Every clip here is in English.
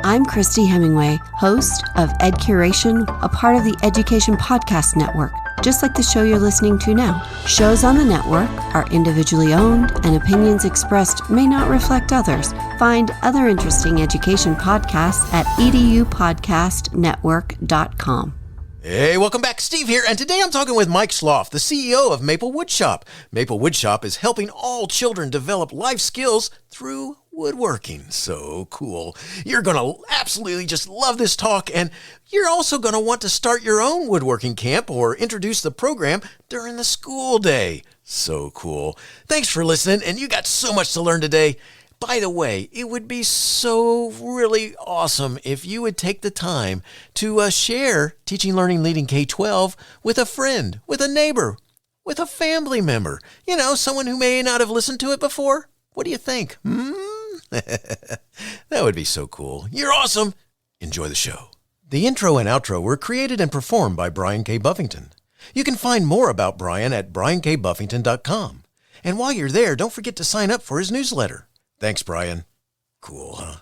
I'm Christy Hemingway, host of Ed Curation, a part of the Education Podcast Network, just like the show you're listening to now. Shows on the network are individually owned, and opinions expressed may not reflect others. Find other interesting education podcasts at edupodcastnetwork.com. Hey, welcome back. Steve here, and today I'm talking with Mike Schloff, the CEO of Maplewoodshop. Maplewoodshop is helping all children develop life skills through woodworking. So cool. You're going to absolutely just love this talk, and you're also going to want to start your own woodworking camp or introduce the program during the school day. So cool. Thanks for listening, and you got so much to learn today. By the way, it would be so really awesome if you would take the time to share Teaching, Learning, Leading K-12 with a friend, with a neighbor, with a family member. You know, someone who may not have listened to it before. What do you think? That would be so cool. You're awesome. Enjoy the show. The intro and outro were created and performed by Brian K. Buffington. You can find more about Brian at briankbuffington.com. And while you're there, don't forget to sign up for his newsletter. Thanks, Brian. Cool, huh?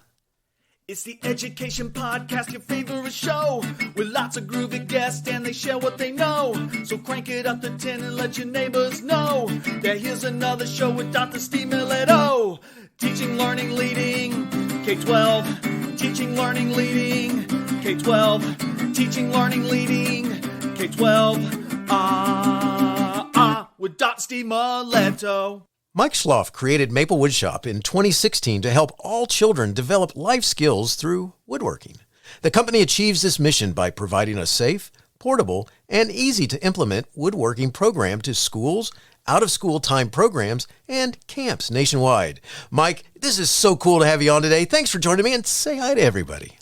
It's the Education Podcast, your favorite show, with lots of groovy guests and they share what they know. So crank it up to 10 and let your neighbors know that here's another show with Dr. Steve Milletto. Teaching, learning, leading, K-12. Teaching, learning, leading, K-12. Teaching, learning, leading, K-12. With Dr. Steve Milletto. Mike Schloff created Maplewoodshop in 2016 to help all children develop life skills through woodworking. The company achieves this mission by providing a safe, portable, and easy-to-implement woodworking program to schools, out-of-school time programs, and camps nationwide. Mike, this is so cool to have you on today. Thanks for joining me, and say hi to everybody.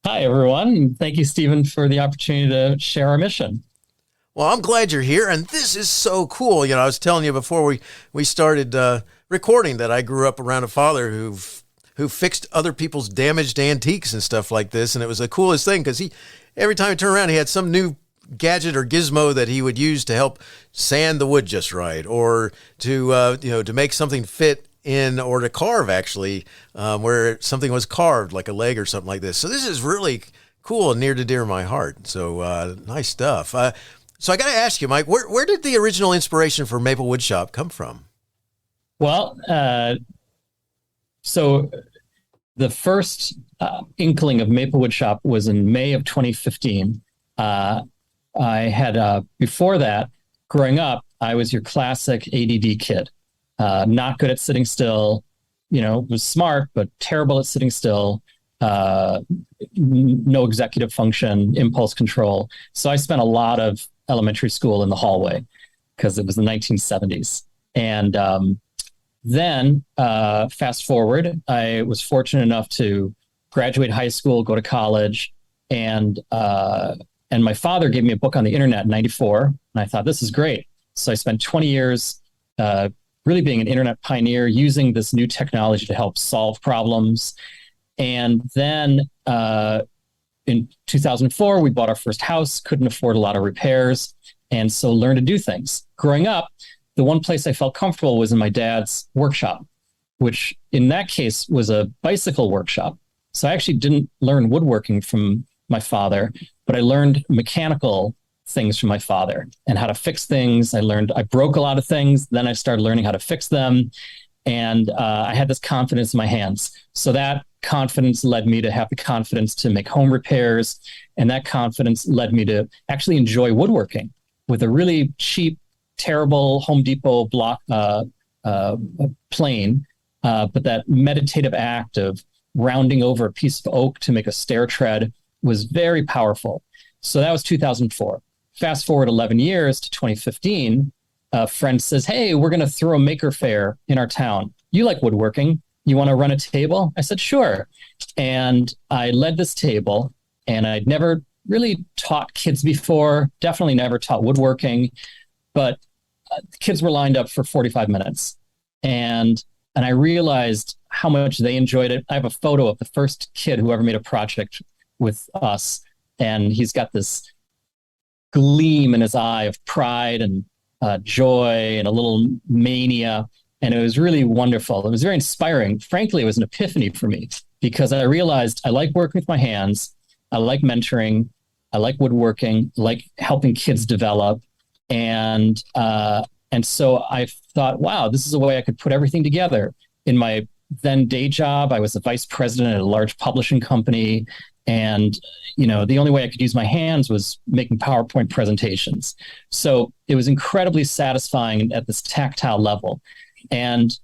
Hi, everyone. Thank you, Stephen, for the opportunity to share our mission. Well, I'm glad you're here, and this is so cool. You know, I was telling you before we started recording that I grew up around a father who fixed other people's damaged antiques and stuff like this, and it was the coolest thing because every time he turned around, he had some new gadget or gizmo that he would use to help sand the wood just right, or to to make something fit in, or to carve actually where something was carved, like a leg or something like this. So this is really cool and near to dear my heart. So nice stuff. So I got to ask you, Mike, where did the original inspiration for Maplewoodshop come from? Well, so the first inkling of Maplewoodshop was in May of 2015. I had, before that, growing up, I was your classic ADD kid, not good at sitting still, was smart, but terrible at sitting still. No executive function, impulse control. So I spent a lot of elementary school in the hallway because it was the 1970s. And then fast forward, I was fortunate enough to graduate high school, go to college, and my father gave me a book on the internet in 94. And I thought, this is great. So I spent 20 years really being an internet pioneer, using this new technology to help solve problems. And then in 2004, we bought our first house, couldn't afford a lot of repairs, and so learned to do things. Growing up, the one place I felt comfortable was in my dad's workshop, which in that case was a bicycle workshop. So I actually didn't learn woodworking from my father, but I learned mechanical things from my father and how to fix things. I broke a lot of things, then I started learning how to fix them, and I had this confidence in my hands. So that confidence led me to have the confidence to make home repairs. And that confidence led me to actually enjoy woodworking with a really cheap, terrible Home Depot block plane. But that meditative act of rounding over a piece of oak to make a stair tread was very powerful. So that was 2004. Fast forward 11 years to 2015, a friend says, hey, we're going to throw a maker fair in our town. You like woodworking? You want to run a table? I said, sure. And I led this table, and I'd never really taught kids before, definitely never taught woodworking, but the kids were lined up for 45 minutes. And I realized how much they enjoyed it. I have a photo of the first kid who ever made a project with us, and he's got this gleam in his eye of pride and joy and a little mania. And it was really wonderful. It was very inspiring. Frankly, it was an epiphany for me because I realized I like working with my hands. I like mentoring. I like woodworking, I like helping kids develop. And so I thought, wow, this is a way I could put everything together. In my then day job, I was the vice president at a large publishing company. And, the only way I could use my hands was making PowerPoint presentations. So it was incredibly satisfying at this tactile level. And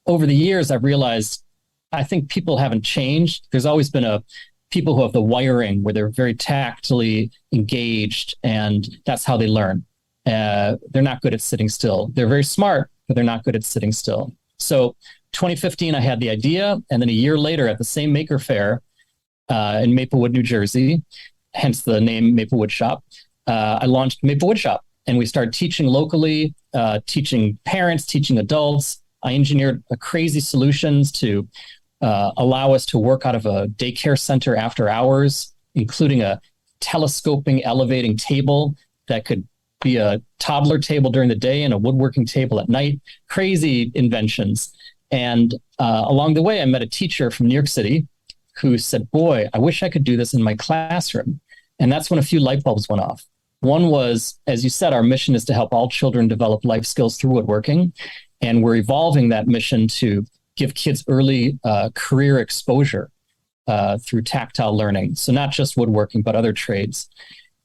over the years, I've realized, I think people haven't changed. There's always been people who have the wiring where they're very tactily engaged, and that's how they learn. They're not good at sitting still. They're very smart, but they're not good at sitting still. So 2015, I had the idea. And then a year later at the same Maker Faire in Maplewood, New Jersey, hence the name Maplewoodshop, I launched Maplewoodshop. And we started teaching locally, teaching parents, teaching adults. I engineered crazy solutions to allow us to work out of a daycare center after hours, including a telescoping, elevating table that could be a toddler table during the day and a woodworking table at night. Crazy inventions. And along the way, I met a teacher from New York City who said, boy, I wish I could do this in my classroom. And that's when a few light bulbs went off. One was, as you said, our mission is to help all children develop life skills through woodworking. And we're evolving that mission to give kids early career exposure through tactile learning. So not just woodworking, but other trades.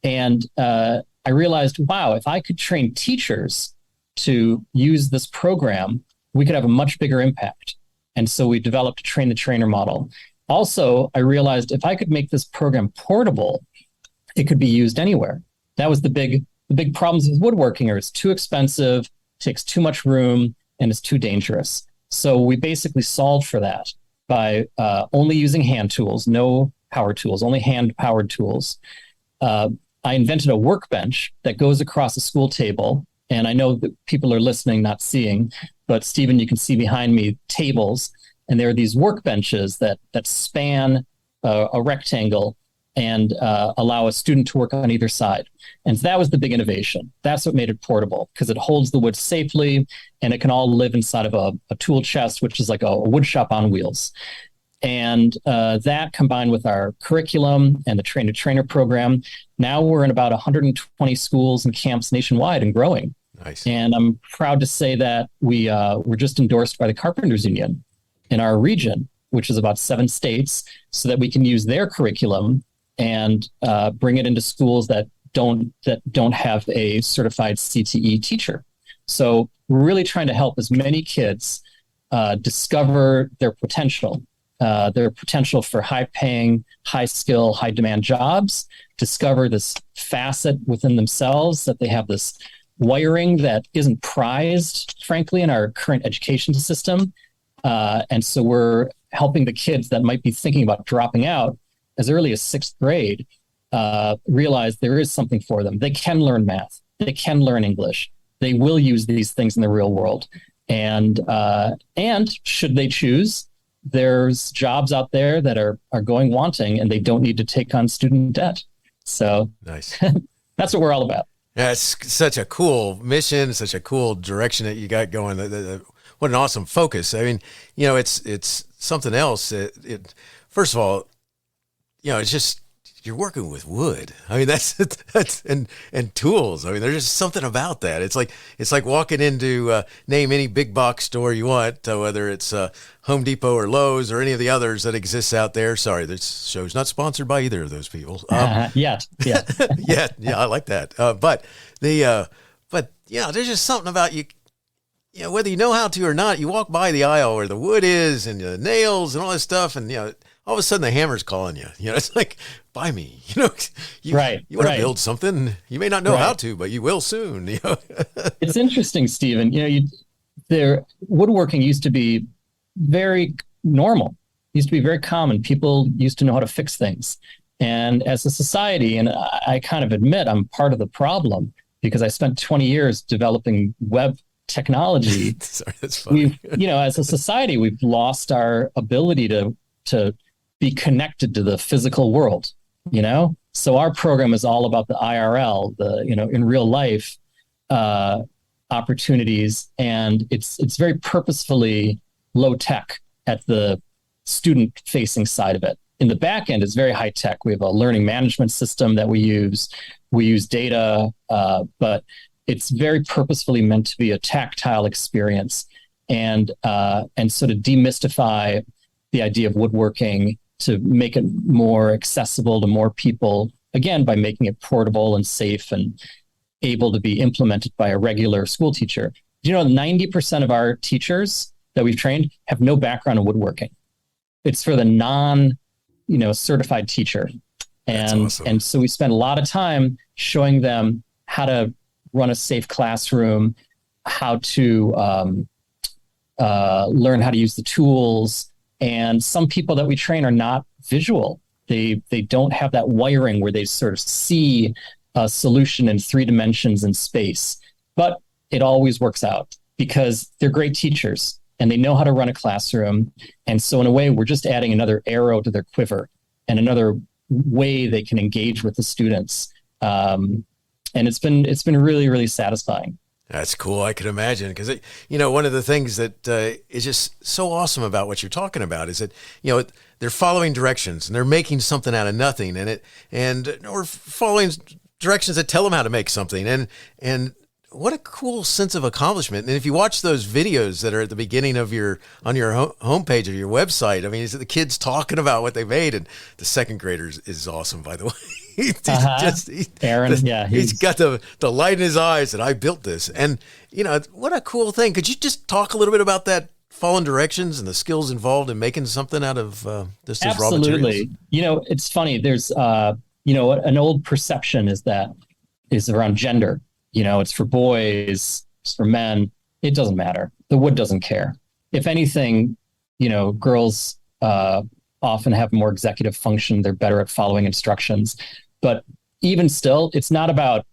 And I realized, wow, if I could train teachers to use this program, we could have a much bigger impact. And so we developed a train the trainer model. Also, I realized if I could make this program portable, it could be used anywhere. That was the big problems with woodworking, or it's too expensive, takes too much room, and it's too dangerous. So we basically solved for that by only using hand tools, no power tools, only hand-powered tools. I invented a workbench that goes across a school table. And I know that people are listening, not seeing, but Stephen, you can see behind me tables. And there are these workbenches that span a rectangle and allow a student to work on either side. And that was the big innovation. That's what made it portable, because it holds the wood safely, and it can all live inside of a tool chest, which is like a wood shop on wheels. And that combined with our curriculum and the Train to Trainer program, now we're in about 120 schools and camps nationwide and growing. Nice. And I'm proud to say that we were just endorsed by the Carpenters Union in our region, which is about 7 states, so that we can use their curriculum and bring it into schools that don't have a certified CTE teacher. So we're really trying to help as many kids discover their potential for high-paying, high-skill, high-demand jobs, discover this facet within themselves, that they have this wiring that isn't prized, frankly, in our current education system. And so we're helping the kids that might be thinking about dropping out as early as 6th grade realize there is something for them. They can learn math. They can learn English. They will use these things in the real world. And should they choose, there's jobs out there that are going wanting, and they don't need to take on student debt. So nice. That's what we're all about. Yeah, it's such a cool mission, such a cool direction that you got going. What an awesome focus. I mean, it's something else. First of all, it's just, you're working with wood. I mean, that's and tools. I mean, there's just something about that. It's like walking into name any big box store you want, whether it's Home Depot or Lowe's or any of the others that exists out there. Sorry, this show's not sponsored by either of those people. Yeah. Yeah, I like that. But there's just something about you. Whether you know how to or not, you walk by the aisle where the wood is and the nails and all this stuff, and all of a sudden the hammer's calling you. It's like, buy me. You want to build something. You may not know how to, but you will soon. It's interesting, Stephen. Woodworking used to be very normal. Used to be very common. People used to know how to fix things. And as a society, and I kind of admit I'm part of the problem, because I spent 20 years developing web technology. Sorry, that's funny. As a society, we've lost our ability to be connected to the physical world, So our program is all about the IRL, in real life opportunities. And it's very purposefully low tech at the student facing side of it. In the back end, it's very high tech. We have a learning management system that we use. We use data, but it's very purposefully meant to be a tactile experience, and sort of demystify the idea of woodworking to make it more accessible to more people, again, by making it portable and safe and able to be implemented by a regular school teacher. 90% of our teachers that we've trained have no background in woodworking. It's for the certified teacher. And awesome. And so we spend a lot of time showing them how to run a safe classroom, how to learn how to use the tools. And some people that we train are not visual. They don't have that wiring where they sort of see a solution in 3 dimensions in space. But it always works out because they're great teachers and they know how to run a classroom. And so in a way, we're just adding another arrow to their quiver and another way they can engage with the students. And it's been really, really satisfying. That's cool. I can imagine, because one of the things that is just so awesome about what you're talking about is that they're following directions and they're making something out of nothing, or following directions that tell them how to make something, and what a cool sense of accomplishment. And if you watch those videos that are at the beginning of on your homepage of your website, I mean, it's the kids talking about what they made, and the second graders is awesome, by the way. Aaron, he's got the light in his eyes that I built this. And, what a cool thing. Could you just talk a little bit about that, following directions and the skills involved in making something out of those raw materials? Absolutely. It's funny. There's, an old perception is around gender. It's for boys, it's for men. It doesn't matter. The wood doesn't care. If anything, girls often have more executive function. They're better at following instructions. But even still, it's not about,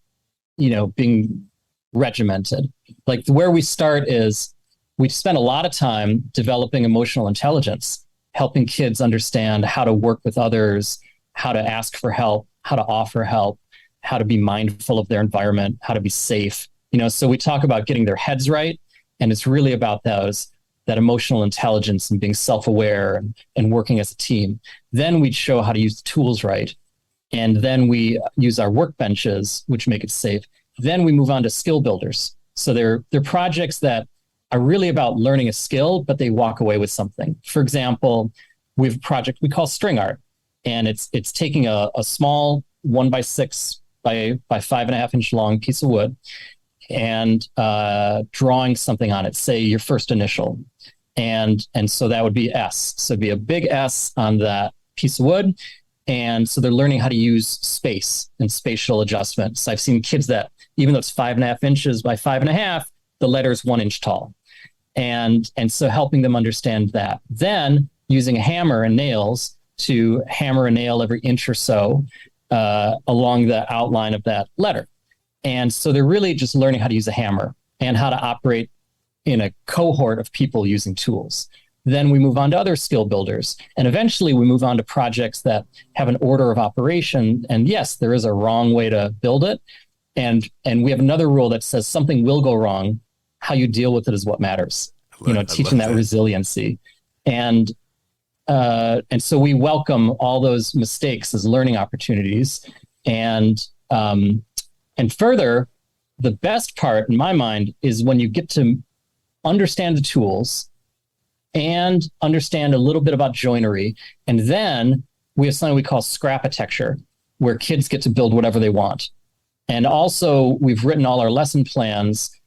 being regimented. Like where we start is we spend a lot of time developing emotional intelligence, helping kids understand how to work with others, how to ask for help, how to offer help, how to be mindful of their environment, how to be safe. So we talk about getting their heads right. And it's really about that emotional intelligence and being self-aware and working as a team. Then we show how to use the tools right. And then we use our workbenches, which make it safe. Then we move on to skill builders. So they're projects that are really about learning a skill, but they walk away with something. For example, we have a project we call string art. And it's taking a small 1x6 by 5.5 inch long piece of wood and drawing something on it, say your first initial. And so that would be S. So it'd be a big S on that piece of wood. And so they're learning how to use space and spatial adjustment. So I've seen kids that, even though it's 5.5 inches by 5.5, the letter is 1 inch tall. And so helping them understand that. Then using a hammer and nails to hammer a nail every inch or so along the outline of that letter. And so they're really just learning how to use a hammer and how to operate in a cohort of people using tools. Then we move on to other skill builders. And eventually we move on to projects that have an order of operation. And yes, there is a wrong way to build it. And we have another rule that says something will go wrong. How you deal with it is what matters. Teaching that resiliency. And so we welcome all those mistakes as learning opportunities. And further, the best part in my mind is when you get to understand the tools and understand a little bit about joinery. And then we have something we call scrapitecture, where kids get to build whatever they want. And also we've written all our lesson plans,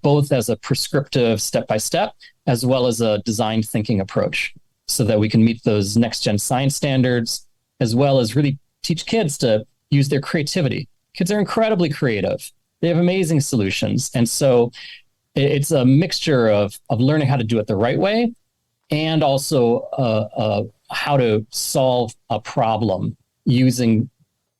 both as a prescriptive step-by-step, as well as a design thinking approach, so that we can meet those next-gen science standards, as well as really teach kids to use their creativity. Kids are incredibly creative. They have amazing solutions. And so it's a mixture of learning how to do it the right way and also how to solve a problem using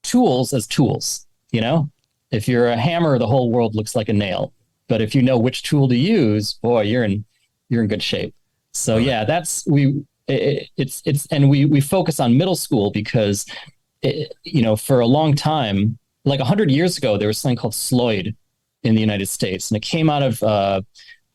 tools as tools. If you're a hammer, the whole world looks like a nail. But if you know which tool to use, boy, you're in good shape. So yeah, we focus on middle school because for a long time, like 100 years ago, there was something called Sloyd in the United States, and it came out of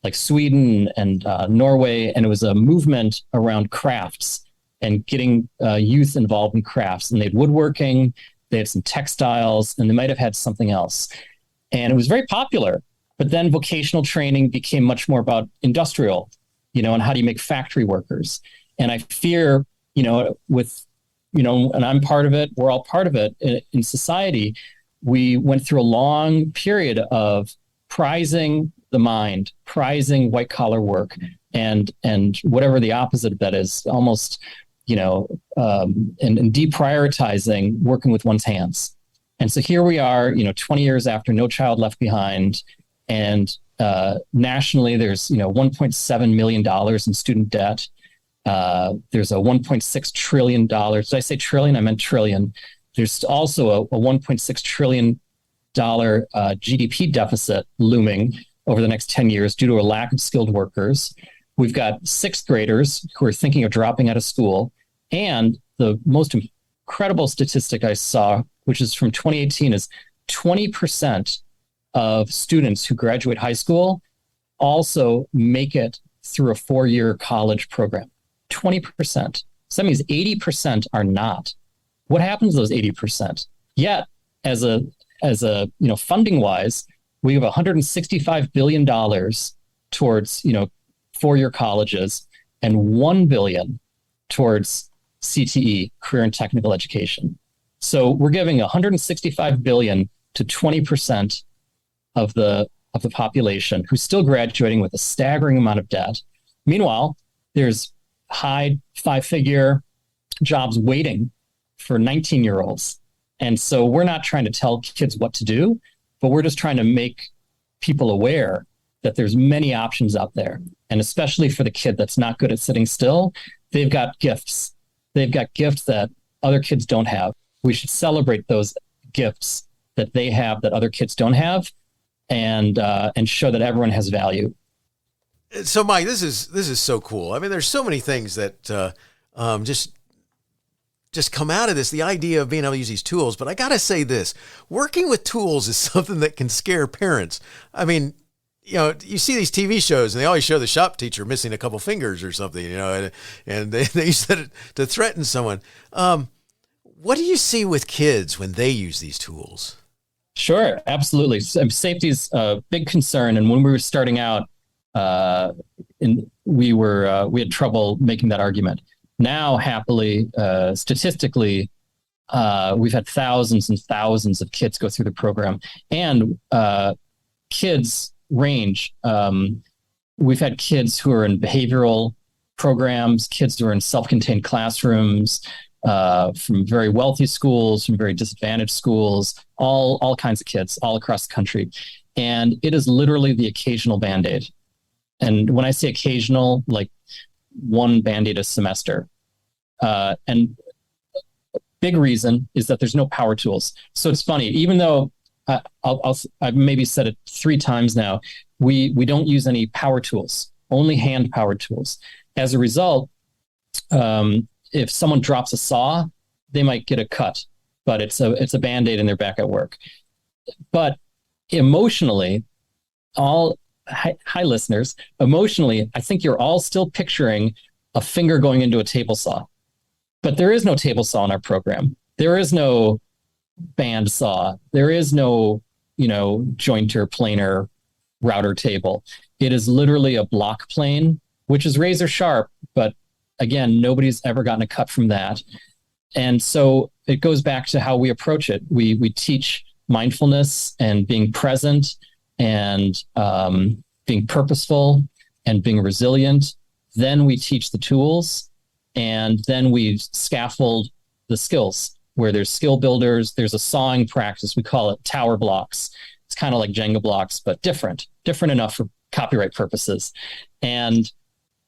like Sweden and Norway, and it was a movement around crafts and getting youth involved in crafts. And they had woodworking, they had some textiles, and they might have had something else. And it was very popular. But then vocational training became much more about industrial, and how do you make factory workers? And I fear, with, and I'm part of it, we're all part of it in society. We went through a long period of prizing the mind, prizing white collar work, and whatever the opposite of that is, almost, and deprioritizing working with one's hands. And so here we are, 20 years after No Child Left Behind, and nationally there's $1.7 million in student debt. There's a $1.6 trillion. Did I say trillion? I meant trillion. There's also a $1.6 trillion GDP deficit looming over the next 10 years due to a lack of skilled workers. We've got sixth graders who are thinking of dropping out of school. And the most incredible statistic I saw, which is from 2018, is 20% of students who graduate high school also make it through a 4-year college program. 20%. So that means 80% are not. What happens to those 80%? Yet, as a funding wise, we have $165 billion towards 4-year colleges and $1 billion towards CTE, career and technical education. So we're giving $165 billion to 20% of the population who's still graduating with a staggering amount of debt. Meanwhile, there's high 5-figure jobs waiting for 19-year-olds. And so we're not trying to tell kids what to do, but we're just trying to make people aware that there's many options out there. And especially for the kid that's not good at sitting still, they've got gifts. They've got gifts that other kids don't have. We should celebrate those gifts that they have that other kids don't have, and show that everyone has value. So, Mike, this is so cool. I mean, there's so many things that just come out of this, the idea of being able to use these tools. But I got to say this, working with tools is something that can scare parents. I mean, you see these TV shows and they always show the shop teacher missing a couple fingers or something, and they use that to threaten someone. What do you see with kids when they use these tools? Sure, absolutely. Safety is a big concern. And when we were starting out, we had trouble making that argument. Now, happily, statistically, we've had thousands and thousands of kids go through the program, and kids range. We've had kids who are in behavioral programs, kids who are in self-contained classrooms, from very wealthy schools, from very disadvantaged schools, all kinds of kids all across the country. And it is literally the occasional Band-Aid. And when I say occasional, like one Band-Aid a semester. And a big reason is that there's no power tools. So it's funny, even though I've maybe said it 3 times now, we don't use any power tools, only hand powered tools. As a result, if someone drops a saw, they might get a cut, but it's a Band-Aid and they're back at work. But emotionally, hi listeners, emotionally, I think you're all still picturing a finger going into a table saw. But there is no table saw in our program. There is no band saw. There is no, jointer, planer, router table. It is literally a block plane, which is razor sharp, but again, nobody's ever gotten a cut from that. And so it goes back to how we approach it. We teach mindfulness and being present and being purposeful and being resilient. Then we teach the tools, and then we scaffold the skills where there's skill builders. There's a sawing practice. We call it tower blocks. It's kind of like Jenga blocks, but different enough for copyright purposes. And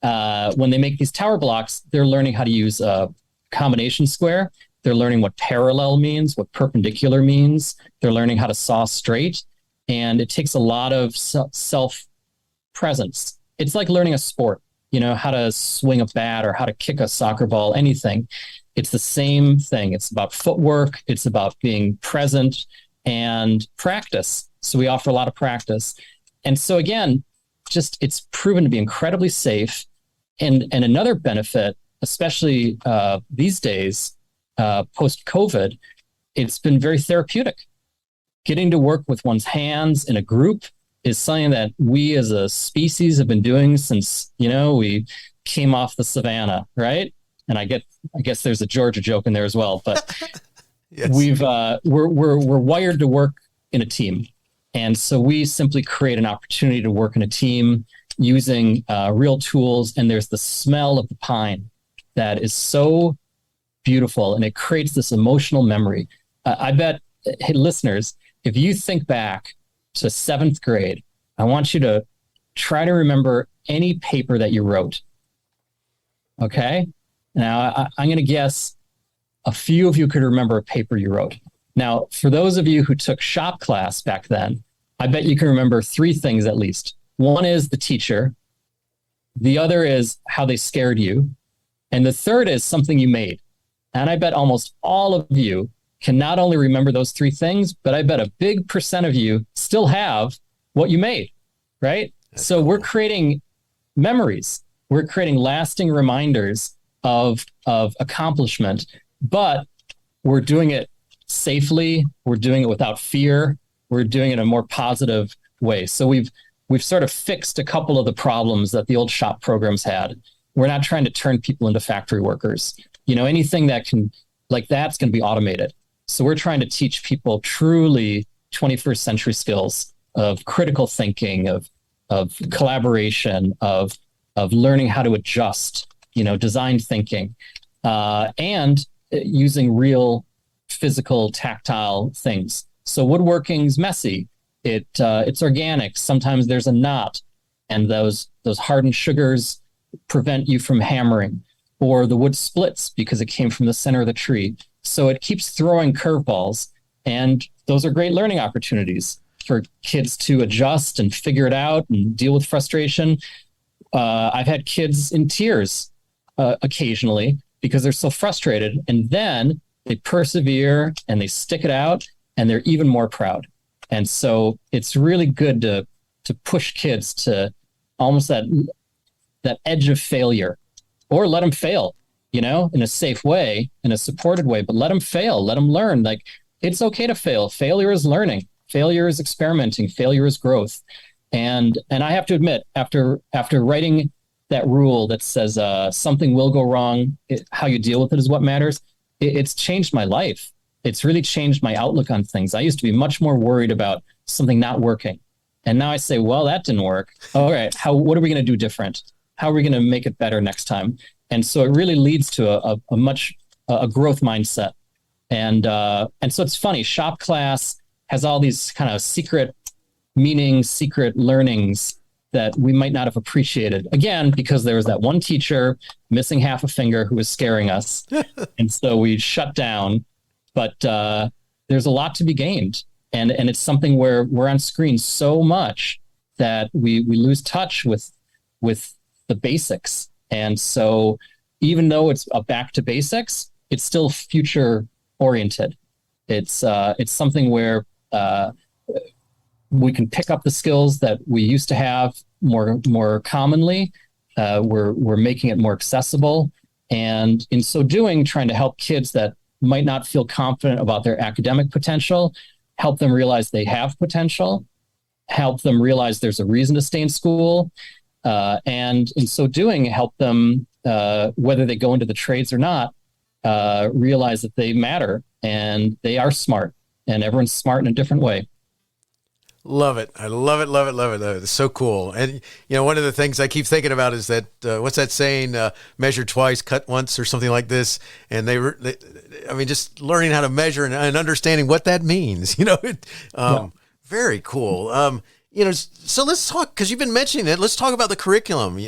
when they make these tower blocks, they're learning how to use a combination square. They're learning what parallel means, what perpendicular means. They're learning how to saw straight. And it takes a lot of self-presence. It's like learning a sport, how to swing a bat or how to kick a soccer ball, anything. It's the same thing. It's about footwork. It's about being present and practice. So we offer a lot of practice. And so again, it's proven to be incredibly safe. And another benefit especially these days, post-COVID, it's been very therapeutic. Getting to work with one's hands in a group is something that we as a species have been doing since, we came off the savannah, right? And I guess there's a Georgia joke in there as well, but Yes. we're wired to work in a team. And so we simply create an opportunity to work in a team using real tools. And there's the smell of the pine that is so beautiful, and it creates this emotional memory. I bet, hey, listeners, if you think back to 7th grade, I want you to try to remember any paper that you wrote. Okay? Now, I'm going to guess a few of you could remember a paper you wrote. Now, for those of you who took shop class back then, I bet you can remember 3 things at least. One is the teacher. The other is how they scared you. And the third is something you made. And I bet almost all of you can not only remember those 3 things, but I bet a big percent of you still have what you made, right? That's so cool. We're creating memories. We're creating lasting reminders of accomplishment, but we're doing it safely. We're doing it without fear. We're doing it in a more positive way. So we've sort of fixed a couple of the problems that the old shop programs had. We're not trying to turn people into factory workers. Anything that can, like that's going to be automated. So we're trying to teach people truly 21st century skills of critical thinking, of collaboration, of learning how to adjust, design thinking, and using real physical, tactile things. So woodworking's messy. It's organic. Sometimes there's a knot, and those hardened sugars prevent you from hammering, or the wood splits because it came from the center of the tree. So it keeps throwing curveballs, and those are great learning opportunities for kids to adjust and figure it out and deal with frustration. I've had kids in tears occasionally because they're so frustrated, and then they persevere and they stick it out, and they're even more proud. And so it's really good to push kids to almost that edge of failure, or let them fail, in a safe way, in a supported way, but let them fail, let them learn. Like, it's okay to fail. Failure is learning. Failure is experimenting. Failure is growth. And I have to admit, after writing that rule that says something will go wrong, how you deal with it is what matters, it's changed my life. It's really changed my outlook on things. I used to be much more worried about something not working. And now I say, well, that didn't work. All right, what are we going to do different? How are we going to make it better next time? And so it really leads to a growth mindset. And so it's funny, shop class has all these kind of secret meanings, secret learnings that we might not have appreciated. Again, because there was that one teacher missing half a finger who was scaring us. And so we shut down. But there's a lot to be gained. And it's something where we're on screen so much that we lose touch with the basics. And so even though it's a back to basics, it's still future oriented. It's something where we can pick up the skills that we used to have more commonly. We're making it more accessible. And in so doing, trying to help kids that might not feel confident about their academic potential, help them realize they have potential, help them realize there's a reason to stay in school, and in so doing, help them, whether they go into the trades or not, realize that they matter and they are smart, and everyone's smart in a different way. Love it. I love it, love it, love it, love it. It's so cool. And, one of the things I keep thinking about is that, what's that saying, measure twice, cut once, or something like this. And just learning how to measure and understanding what that means, very cool. So let's talk, because you've been mentioning it. Let's talk about the curriculum.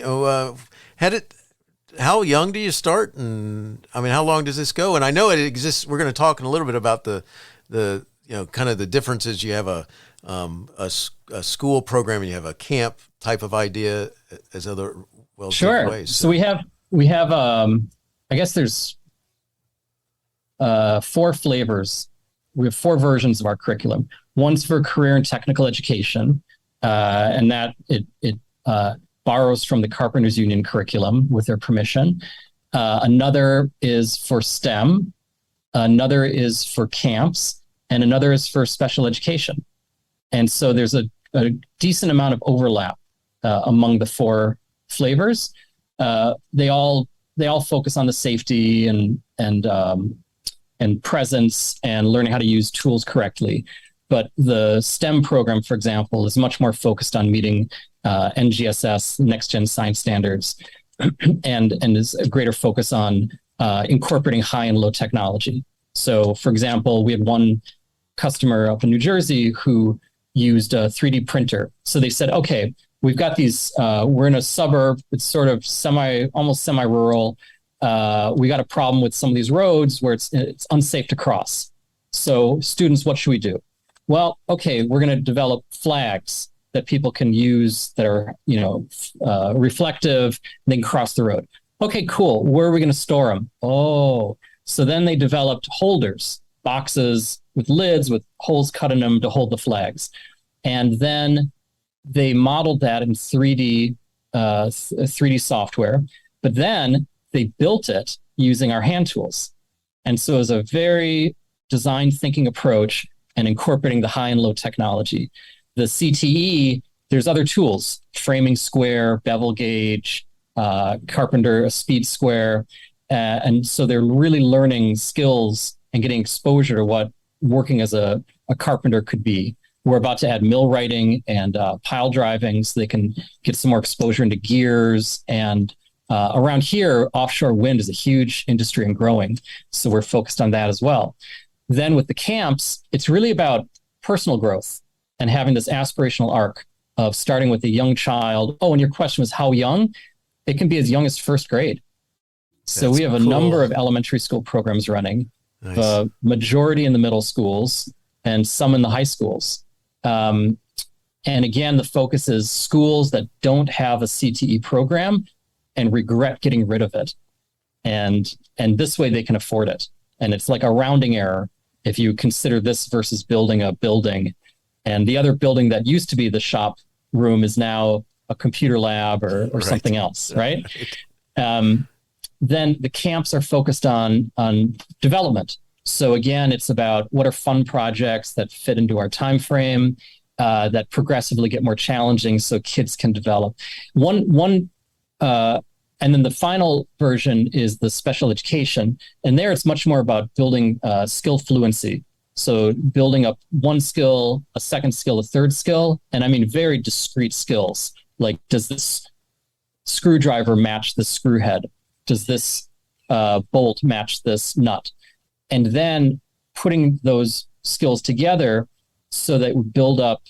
How young do you start? And how long does this go? And I know it exists. We're going to talk in a little bit about the kind of the differences. You have a school program and you have a camp type of idea as other sure ways. So we have I guess there's 4 flavors. We have 4 versions of our curriculum. One's for career and technical education, and that it borrows from the Carpenters Union curriculum with their permission. Another is for STEM. Another is for camps, and another is for special education. And so there's a decent amount of overlap among the 4 flavors. They all focus on the safety and presence and learning how to use tools correctly. But the STEM program, for example, is much more focused on meeting NGSS, Next Gen Science Standards, and is a greater focus on incorporating high and low technology. So, for example, we had one customer up in New Jersey who used a 3D printer. So they said, okay, we've got these, we're in a suburb, it's sort of almost semi-rural. We got a problem with some of these roads where it's unsafe to cross. So students, what should we do? Well, okay, we're going to develop flags that people can use that are, reflective, and they can cross the road. Okay, cool. Where are we going to store them? Oh, so then they developed holders, boxes with lids with holes cut in them to hold the flags. And then they modeled that in 3D software, but then they built it using our hand tools. And so it was a very design thinking approach and incorporating the high and low technology. The CTE, there's other tools, framing square, bevel gauge, carpenter, a speed square. And so they're really learning skills and getting exposure to what working as a carpenter could be. We're about to add mill writing and pile driving so they can get some more exposure into gears. And around here, offshore wind is a huge industry and growing. So we're focused on that as well. Then with the camps, it's really about personal growth and having this aspirational arc of starting with a young child. Oh, and your question was how young? It can be as young as first grade. So we have a number of elementary school programs running, the majority in the middle schools and some in the high schools. And again, the focus is schools that don't have a CTE program and regret getting rid of it. And this way they can afford it. And it's like a rounding error if you consider this versus building a building. And the other building that used to be the shop room is now a computer lab or something else, right? Then the camps are focused on development. So again, it's about what are fun projects that fit into our time frame, that progressively get more challenging so kids can develop. And then the final version is the special education. And there it's much more about building skill fluency. So building up one skill, a second skill, a third skill, and I mean very discrete skills. Like, does this screwdriver match the screw head? Does this bolt match this nut? And then putting those skills together so that we build up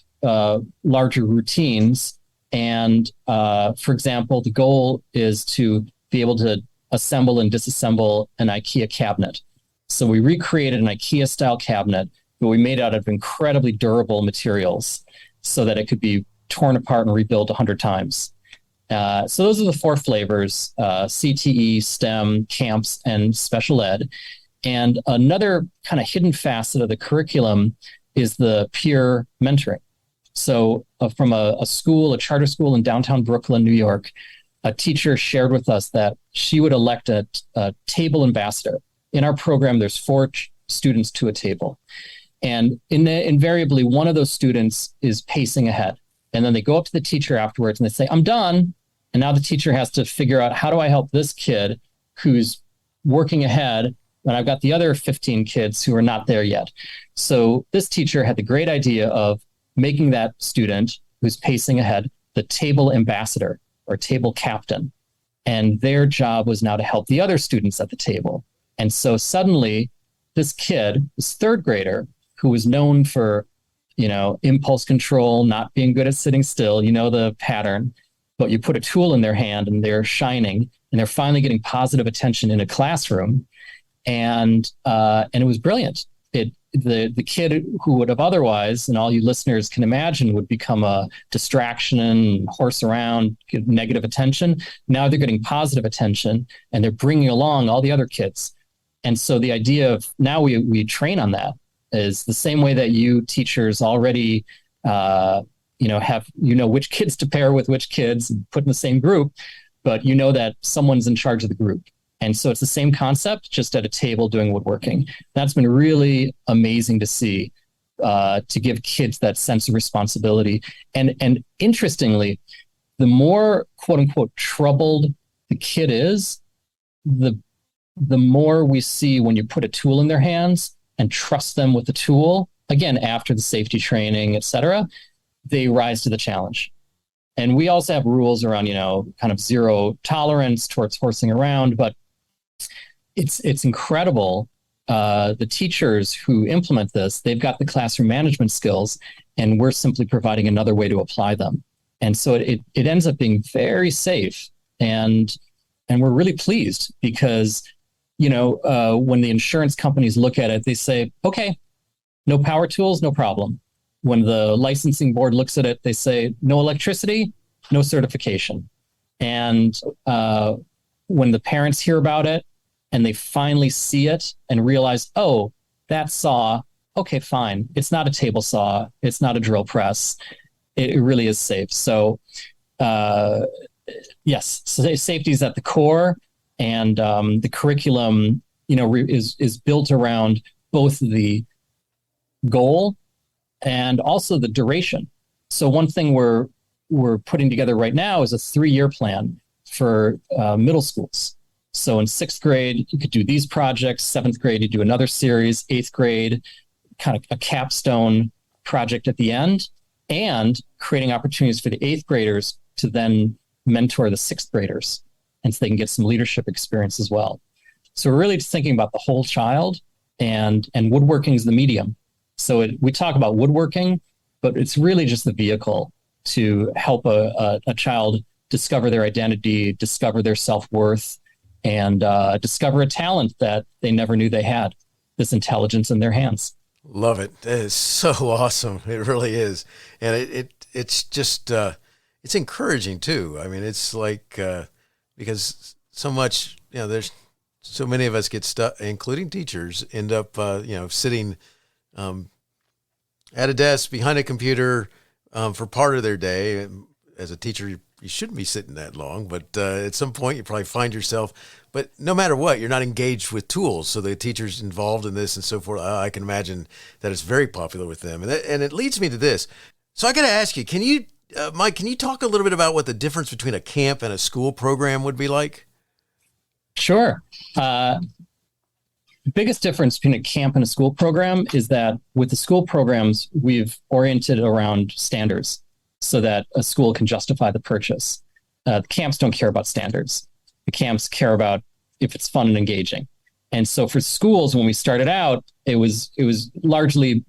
larger routines. And for example, the goal is to be able to assemble and disassemble an IKEA cabinet. So we recreated an IKEA style cabinet, but we made out of incredibly durable materials so that it could be torn apart and rebuilt 100 times. So those are the 4 flavors, CTE, STEM, camps, and special ed. And another kind of hidden facet of the curriculum is the peer mentoring. So from a charter school in downtown Brooklyn, New York, a teacher shared with us that she would elect a table ambassador. In our program, there's 4 students to a table. And invariably, one of those students is pacing ahead. And then they go up to the teacher afterwards and they say, I'm done. And now the teacher has to figure out, how do I help this kid who's working ahead when I've got the other 15 kids who are not there yet? So this teacher had the great idea of making that student who's pacing ahead the table ambassador or table captain. And their job was now to help the other students at the table. And so suddenly this kid, this 3rd grader, who was known for, impulse control, not being good at sitting still, the pattern, but you put a tool in their hand and they're shining and they're finally getting positive attention in a classroom. And it was brilliant. The kid who would have otherwise, and all you listeners can imagine, would become a distraction and horse around, get negative attention. Now they're getting positive attention and they're bringing along all the other kids. And so the idea of now we train on that is the same way that you teachers already, have, which kids to pair with which kids and put in the same group, but that someone's in charge of the group. And so it's the same concept, just at a table doing woodworking. That's been really amazing to see, to give kids that sense of responsibility. And interestingly, the more quote unquote troubled the kid is, the more we see when you put a tool in their hands and trust them with the tool, again, after the safety training, et cetera, they rise to the challenge. And we also have rules around, kind of zero tolerance towards horsing around, but it's incredible. The teachers who implement this, they've got the classroom management skills, and we're simply providing another way to apply them. And so it ends up being very safe. And we're really pleased because, when the insurance companies look at it, they say, okay, no power tools, no problem. When the licensing board looks at it, they say, no electricity, no certification. And when the parents hear about it and they finally see it and realize, oh, that saw, okay, fine. It's not a table saw. It's not a drill press. It really is safe. So yes, safety is at the core, and the curriculum, is built around both the goal and also the duration. So one thing we're putting together right now is a 3-year plan for middle schools. So in 6th grade, you could do these projects. 7th grade, you do another series. 8th grade, kind of a capstone project at the end, and creating opportunities for the 8th graders to then mentor the 6th graders, and so they can get some leadership experience as well. So we're really just thinking about the whole child, and woodworking is the medium. So we talk about woodworking, but it's really just the vehicle to help a child discover their identity, discover their self-worth, and discover a talent that they never knew they had, this intelligence in their hands. Love it. That is so awesome. It really is. And it's just, it's encouraging too. I mean, it's like, because so much, there's so many of us get stuck, including teachers, end up, sitting at a desk behind a computer for part of their day. As a teacher, you shouldn't be sitting that long, but at some point you probably find yourself, but no matter what, you're not engaged with tools. So the teacher's involved in this and so forth. I can imagine that it's very popular with them. And it leads me to this. So I got to ask you, Mike, can you talk a little bit about what the difference between a camp and a school program would be like? Sure. The biggest difference between a camp and a school program is that with the school programs, we've oriented around standards so that a school can justify the purchase. The camps don't care about standards. The camps care about if it's fun and engaging. And so for schools, when we started out, it was largely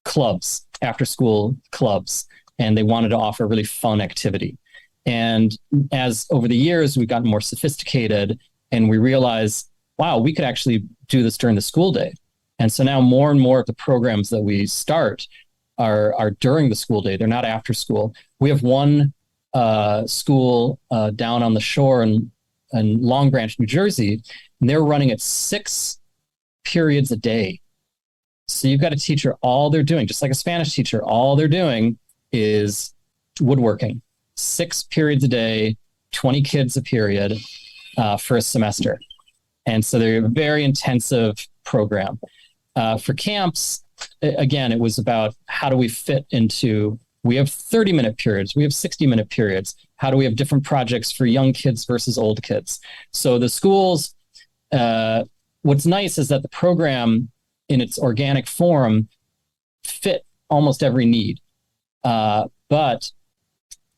clubs, after school clubs, and they wanted to offer really fun activity. And as over the years, we've gotten more sophisticated, and we realized, wow, we could actually do this during the school day. And so now more and more of the programs that we start are during the school day. They're not after school. We have one school down on the shore in Long Branch, New Jersey, and they're running at 6 periods a day. So you've got a teacher, all they're doing, just like a Spanish teacher, all they're doing is woodworking. 6 periods a day, 20 kids a period for a semester. And so they're a very intensive program. For camps, again, it was about how do we fit into, we have 30-minute periods, we have 60-minute periods. How do we have different projects for young kids versus old kids? So the schools, what's nice is that the program in its organic form fit almost every need. But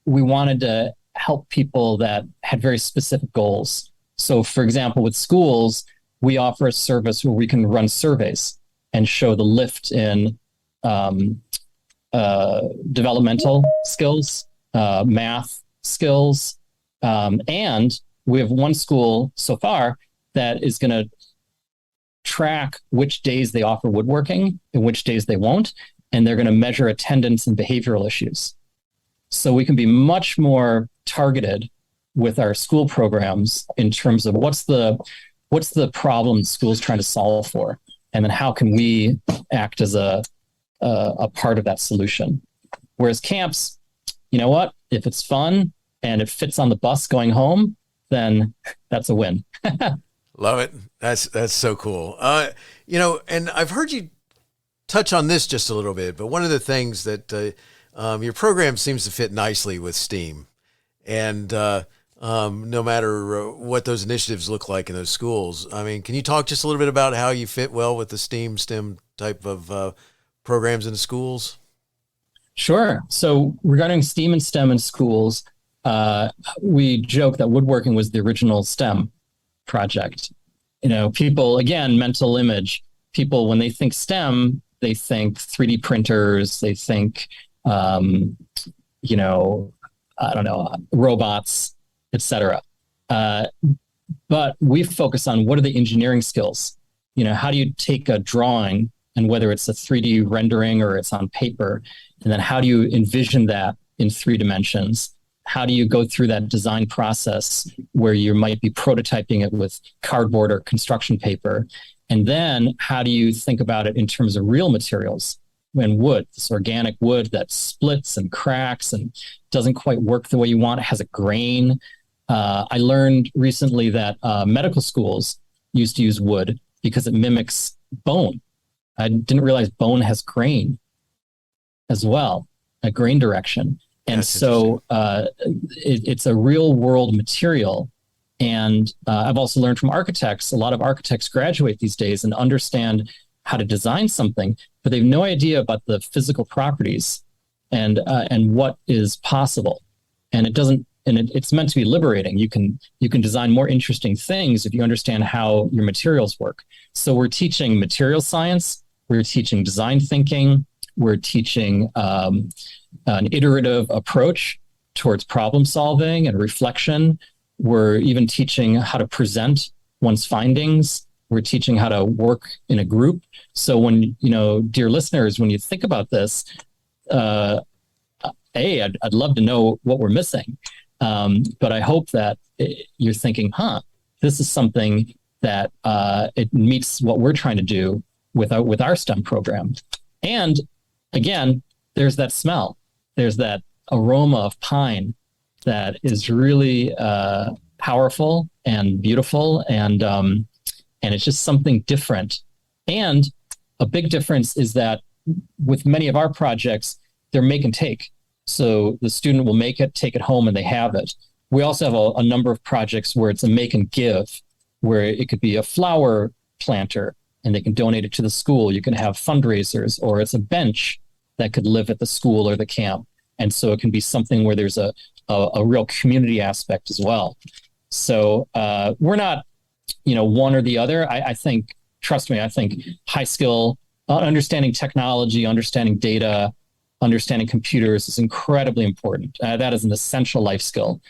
we wanted to help people that had very specific goals. So for example, with schools, we offer a service where we can run surveys and show the lift in developmental skills, math skills. And we have one school so far that is going to track which days they offer woodworking and which days they won't. And they're going to measure attendance and behavioral issues. So we can be much more targeted with our school programs in terms of what's the problem the school's trying to solve for, and then how can we act as a part of that solution. Whereas camps, you know what? If it's fun and it fits on the bus going home, then that's a win. Love it. That's so cool. And I've heard you touch on this just a little bit, but one of the things that your program seems to fit nicely with STEAM, and no matter what those initiatives look like in those schools. I mean, can you talk just a little bit about how you fit well with the STEM type of programs in the schools? Sure. So regarding STEAM and STEM in schools, we joke that woodworking was the original STEM project. People, again, mental image. People, when they think STEM, they think 3D printers, they think, robots, etc. But we focus on what are the engineering skills? How do you take a drawing, and whether it's a 3D rendering or it's on paper, and then how do you envision that in 3 dimensions? How do you go through that design process where you might be prototyping it with cardboard or construction paper? And then how do you think about it in terms of real materials? When wood, this organic wood that splits and cracks and doesn't quite work the way you want, it has a grain. I learned recently that medical schools used to use wood because it mimics bone. I didn't realize bone has grain as well, a grain direction. And That's so it's a real world material. And I've also learned from architects, a lot of architects graduate these days and understand how to design something, but they have no idea about the physical properties and what is possible. And it's meant to be liberating. You can design more interesting things if you understand how your materials work. So we're teaching material science, we're teaching design thinking, we're teaching an iterative approach towards problem solving and reflection. We're even teaching how to present one's findings. We're teaching how to work in a group. So when, dear listeners, when you think about this, I'd love to know what we're missing. But I hope that you're thinking, this is something that it meets what we're trying to do with our STEM program. And again, there's that smell. There's that aroma of pine that is really powerful and beautiful, and it's just something different. And a big difference is that with many of our projects, they're make and take. So the student will make it, take it home, and they have it. We also have a number of projects where it's a make and give, where it could be a flower planter and they can donate it to the school. You can have fundraisers, or it's a bench that could live at the school or the camp. And so it can be something where there's a real community aspect as well. So we're not, one or the other. I think, trust me, I think high skill, understanding technology, understanding data, understanding computers is incredibly important. That is an essential life skill.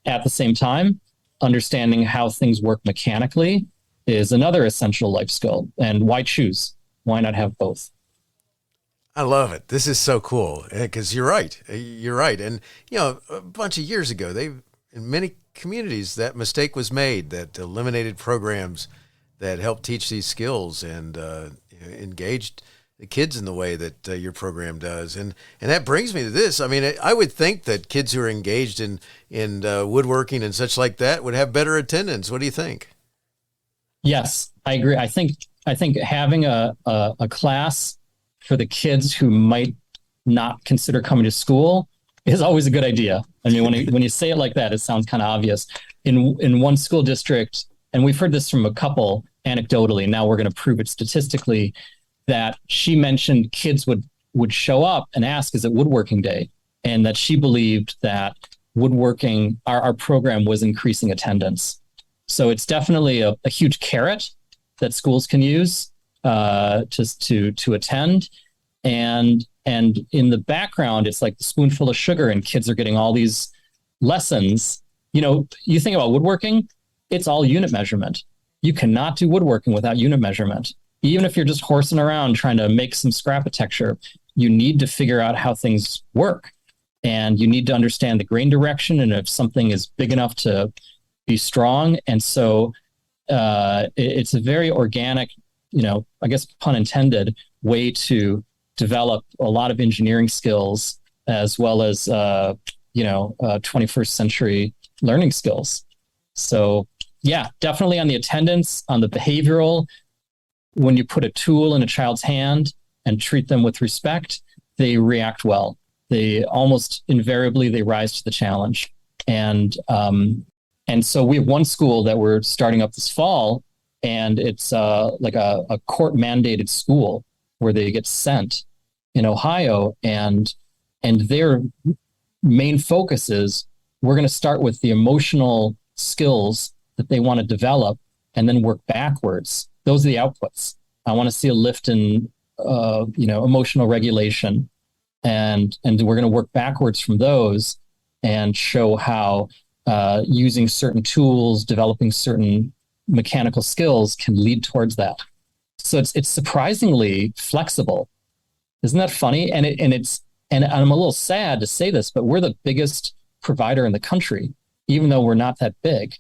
At the same time, understanding how things work mechanically is another essential life skill. And why choose? Why not have both? I love it. This is so cool because you're right. You're right. And, a bunch of years ago, in many communities, that mistake was made, that eliminated programs that helped teach these skills and engaged the kids in the way that your program does. And that brings me to this. I mean, I would think that kids who are engaged in woodworking and such like that would have better attendance. What do you think? Yes, I agree. I think having a class for the kids who might not consider coming to school is always a good idea. I mean, when you say it like that, it sounds kind of obvious. In one school district, and we've heard this from a couple anecdotally, and now we're going to prove it statistically, that she mentioned kids would show up and ask, is it woodworking day? And that she believed that woodworking, our program was increasing attendance. So it's definitely a huge carrot that schools can use to attend. And in the background, it's like the spoonful of sugar, and kids are getting all these lessons. You think about woodworking, it's all unit measurement. You cannot do woodworking without unit measurement. Even if you're just horsing around trying to make some scrapitecture, you need to figure out how things work. And you need to understand the grain direction, and if something is big enough to be strong. And so it's a very organic, I guess, pun intended, way to develop a lot of engineering skills as well as, 21st century learning skills. So Yeah, definitely on the attendance, on the behavioral. When you put a tool in a child's hand and treat them with respect, they react well. They almost invariably they rise to the challenge. And so we have one school that we're starting up this fall, and it's like a court mandated school where they get sent in Ohio, and their main focus is we're going to start with the emotional skills that they want to develop and then work backwards. Those are the outputs. I want to see a lift in emotional regulation, and we're going to work backwards from those and show how using certain tools, developing certain mechanical skills can lead towards that. So it's surprisingly flexible. Isn't that funny? And I'm a little sad to say this, but we're the biggest provider in the country, even though we're not that big,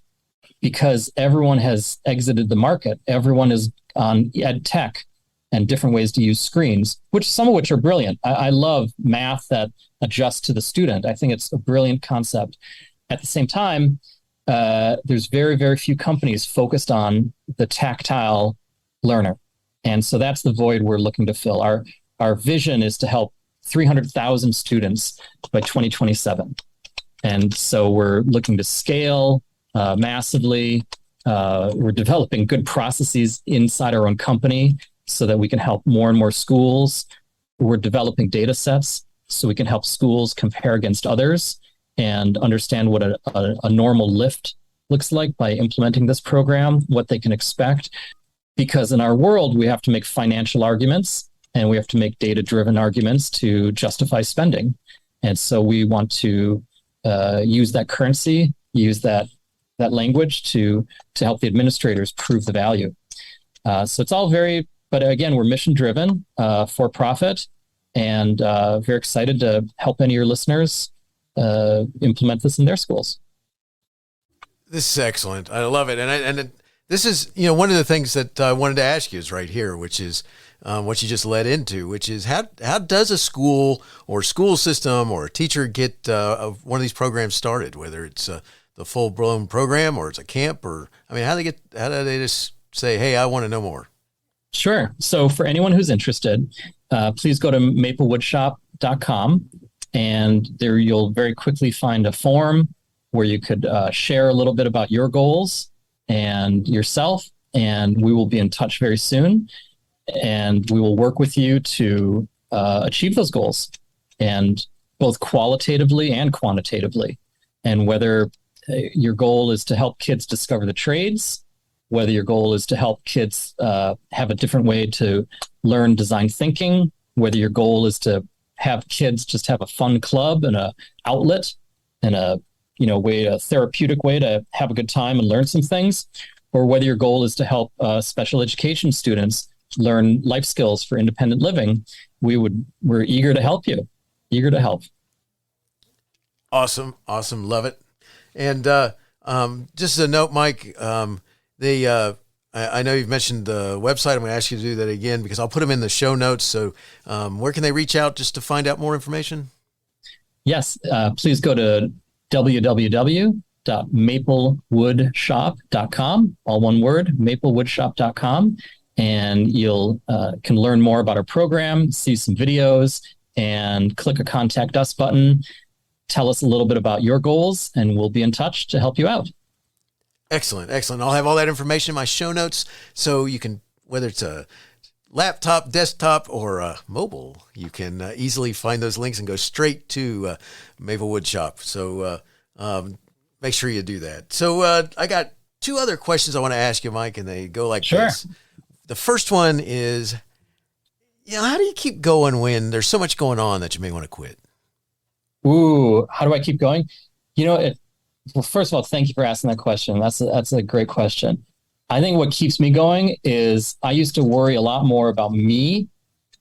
because everyone has exited the market. Everyone is on ed tech and different ways to use screens, some of which are brilliant. I love math that adjusts to the student. I think it's a brilliant concept. At the same time, there's very, very few companies focused on the tactile learner. And so that's the void we're looking to fill. Our vision is to help 300,000 students by 2027. And so we're looking to scale massively. We're developing good processes inside our own company so that we can help more and more schools. We're developing data sets so we can help schools compare against others and understand what a normal lift looks like by implementing this program, what they can expect. Because in our world, we have to make financial arguments and we have to make data-driven arguments to justify spending. And so we want to use that currency, use that language to help the administrators prove the value. So it's all but again, we're mission-driven, for profit, and very excited to help any of your listeners implement this in their schools. This is excellent. I love it. And this is, one of the things that I wanted to ask you is right here, which is what you just led into, which is how does a school or school system or a teacher get one of these programs started, whether it's the full-blown program or it's a camp, or, how do they just say, hey, I want to know more? Sure. So for anyone who's interested, please go to maplewoodshop.com, and there you'll very quickly find a form where you could share a little bit about your goals and yourself, and we will be in touch very soon, and we will work with you to achieve those goals, and both qualitatively and quantitatively. And whether your goal is to help kids discover the trades, whether your goal is to help kids have a different way to learn design thinking, whether your goal is to have kids just have a fun club and a outlet and a therapeutic way to have a good time and learn some things, or whether your goal is to help special education students learn life skills for independent living, we're eager to help you. Eager to help. Awesome. Love it. And just as a note, Mike, I know you've mentioned the website. I'm going to ask you to do that again because I'll put them in the show notes. So where can they reach out just to find out more information? Yes, please go to www.maplewoodshop.com, all one word, maplewoodshop.com, and you'll can learn more about our program, see some videos, and click a Contact Us button. Tell us a little bit about your goals, and we'll be in touch to help you out. Excellent. I'll have all that information in my show notes, so you can, whether it's a laptop, desktop, or mobile, you can easily find those links and go straight to Maplewood Shop. So make sure you do that. So I got two other questions I want to ask you, Mike, and they go like this. The first one is, how do you keep going when there's so much going on that you may want to quit? Ooh, how do I keep going? Well, first of all, thank you for asking that question. That's a great question. I think what keeps me going is I used to worry a lot more about me,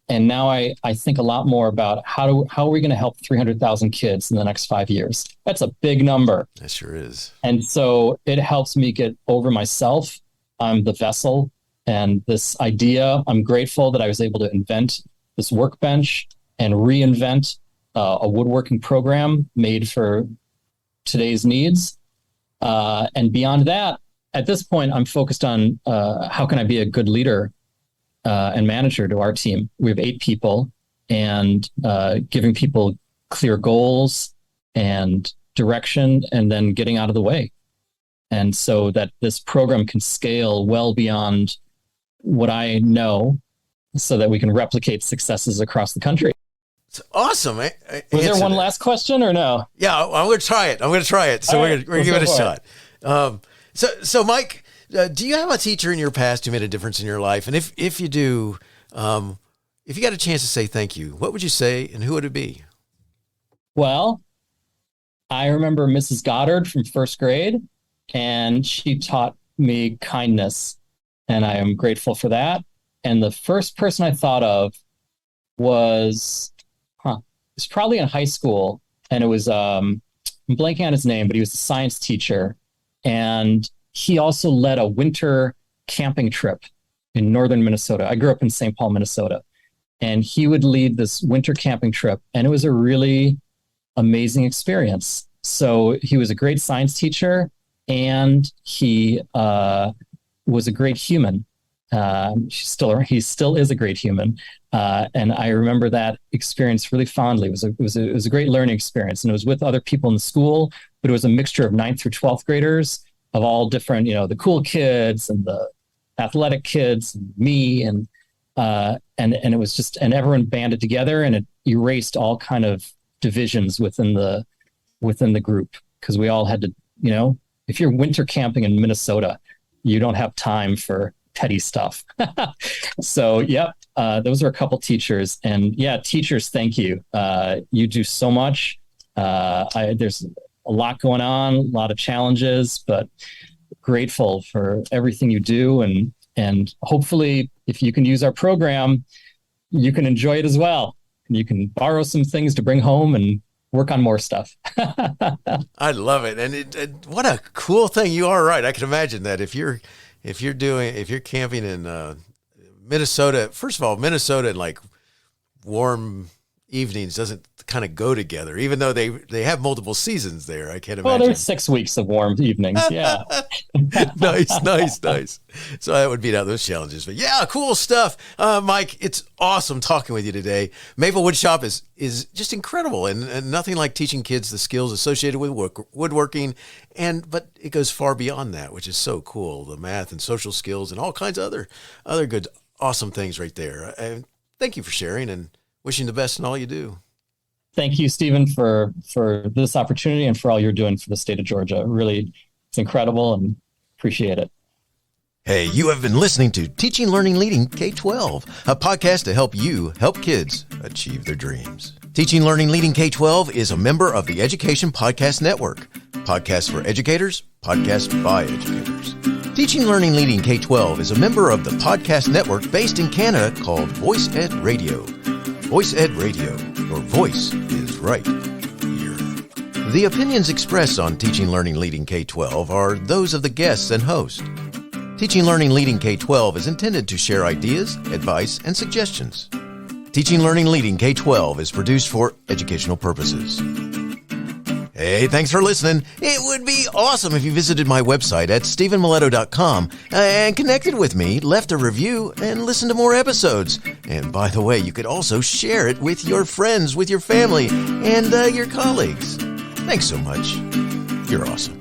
and now I think a lot more about how are we going to help 300,000 kids in the next 5 years? That's a big number. That sure is. And so it helps me get over myself. I'm the vessel, and this idea, I'm grateful that I was able to invent this workbench and reinvent a woodworking program made for today's needs. And beyond that, at this point, I'm focused on how can I be a good leader and manager to our team. We have 8 people, and giving people clear goals and direction, and then getting out of the way. And so that this program can scale well beyond what I know, so that we can replicate successes across the country. It's awesome. Was there one last question or no? Yeah, I'm going to try it. So we're going to give it a shot. So Mike, do you have a teacher in your past who made a difference in your life? And if you do, if you got a chance to say thank you, what would you say, and who would it be? Well, I remember Mrs. Goddard from first grade, and she taught me kindness, and I am grateful for that. And the first person I thought of was, it's probably in high school, and it was, I'm blanking on his name, but he was a science teacher, and he also led a winter camping trip in northern Minnesota. I grew up in St. Paul, Minnesota, and he would lead this winter camping trip, and it was a really amazing experience. So he was a great science teacher, and he was a great human. He still is a great human, and I remember that experience really fondly. It was a great learning experience, and it was with other people in the school, but it was a mixture of 9th through 12th graders of all different, the cool kids and the athletic kids, and me, and it was just, and everyone banded together, and it erased all kind of divisions within the group, because we all had to, if you're winter camping in Minnesota, you don't have time for petty stuff. So, those are a couple teachers, and teachers, thank you. You do so much. There's a lot going on, a lot of challenges, but grateful for everything you do. And hopefully, if you can use our program, you can enjoy it as well. You can borrow some things to bring home and work on more stuff. I love it. And what a cool thing. You are right. I can imagine that if you're camping in Minnesota, first of all, Minnesota and like warm evenings doesn't kind of go together, even though they have multiple seasons there. I can't imagine. Well, there's 6 weeks of warm evenings. Yeah. Nice. So that would beat out those challenges. But cool stuff. Mike, it's awesome talking with you today. Maplewoodshop is just incredible, and nothing like teaching kids the skills associated with woodworking. But it goes far beyond that, which is so cool. The math and social skills and all kinds of other good, awesome things right there. And thank you for sharing, and wishing the best in all you do. Thank you, Stephen, for this opportunity and for all you're doing for the state of Georgia. Really, it's incredible, and appreciate it. Hey, you have been listening to Teaching, Learning, Leading K-12, a podcast to help you help kids achieve their dreams. Teaching, Learning, Leading K-12 is a member of the Education Podcast Network. Podcasts for educators, podcasts by educators. Teaching, Learning, Leading K-12 is a member of the podcast network based in Canada called Voice Ed Radio. Voice Ed Radio, your voice is right here. The opinions expressed on Teaching, Learning, Leading K-12 are those of the guests and host. Teaching, Learning, Leading K-12 is intended to share ideas, advice, and suggestions. Teaching, Learning, Leading K-12 is produced for educational purposes. Hey, thanks for listening. It would be awesome if you visited my website at stephenmiletto.com and connected with me, left a review, and listened to more episodes. And by the way, you could also share it with your friends, with your family, and your colleagues. Thanks so much. You're awesome.